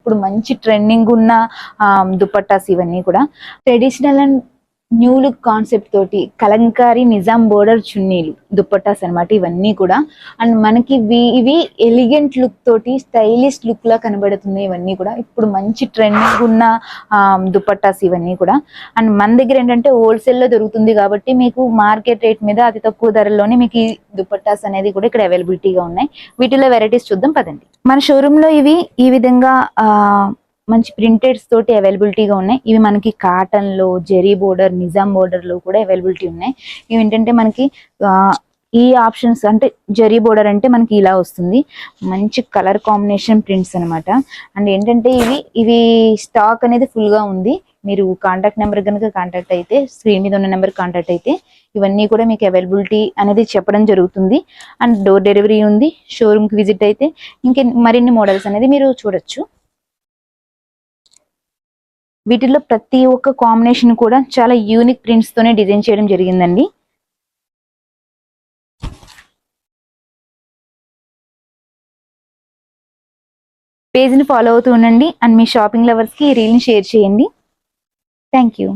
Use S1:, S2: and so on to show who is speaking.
S1: ఇప్పుడు మంచి ట్రెండింగ్ ఉన్న దుపట్టాస్ ఇవన్నీ కూడా traditional and new look concept తోటి కలంకారీ నిజాం బోర్డర్ చున్నీలు దుపట్టాస్ అనమాట ఇవన్నీ కూడా. అండ్ మనకి ఇవి ఎలిగెంట్ లుక్ తోటి స్టైలిష్ లుక్ లా కనబడుతుంది. ఇవన్నీ కూడా ఇప్పుడు మంచి ట్రెండింగ్ ఉన్న దుపట్టాస్ ఇవన్నీ కూడా. అండ్ మన దగ్గర ఏంటంటే హోల్సేల్ లో దొరుకుతుంది కాబట్టి మీకు మార్కెట్ రేట్ మీద అతి తక్కువ ధరల్లోనే మీకు ఈ దుపట్టాస్ అనేది కూడా ఇక్కడ అవైలబిలిటీగా ఉన్నాయి. వీటిలో వెరైటీస్ చూద్దాం పదండి. మన షోరూమ్ లో ఇవి ఈ విధంగా మంచి ప్రింటెడ్స్ తోటి అవైలబిలిటీగా ఉన్నాయి. ఇవి మనకి కాటన్ లో, జెరీ బోర్డర్, నిజాం బోర్డర్ లో కూడా అవైలబిలిటీ ఉన్నాయి. ఇవి ఏంటంటే మనకి ఈ ఆప్షన్స్ అంటే జెరీ బోర్డర్ అంటే మనకి ఇలా వస్తుంది. మంచి కలర్ కాంబినేషన్ ప్రింట్స్ అనమాట. అండ్ ఏంటంటే ఇవి స్టాక్ అనేది ఫుల్ గా ఉంది. మీరు కాంటాక్ట్ నెంబర్ కనుక కాంటాక్ట్ అయితే, స్క్రీన్ మీద ఉన్న నెంబర్ కాంటాక్ట్ అయితే ఇవన్నీ కూడా మీకు అవైలబిలిటీ అనేది చెప్పడం జరుగుతుంది. అండ్ డోర్ డెలివరీ ఉంది. షోరూమ్ కి విజిట్ అయితే మరిన్ని మోడల్స్ అనేది మీరు చూడొచ్చు. వీటిల్లో ప్రతి ఒక్క కాంబినేషన్ కూడా చాలా యూనిక్ ప్రింట్స్ తోనే డిజైన్ చేయడం జరిగిందండి. పేజ్ ని ఫాలో అవుతూ ఉండండి అండ్ మీ షాపింగ్ లవర్స్ కి ఈ రీల్ ని షేర్ చేయండి. Thank you.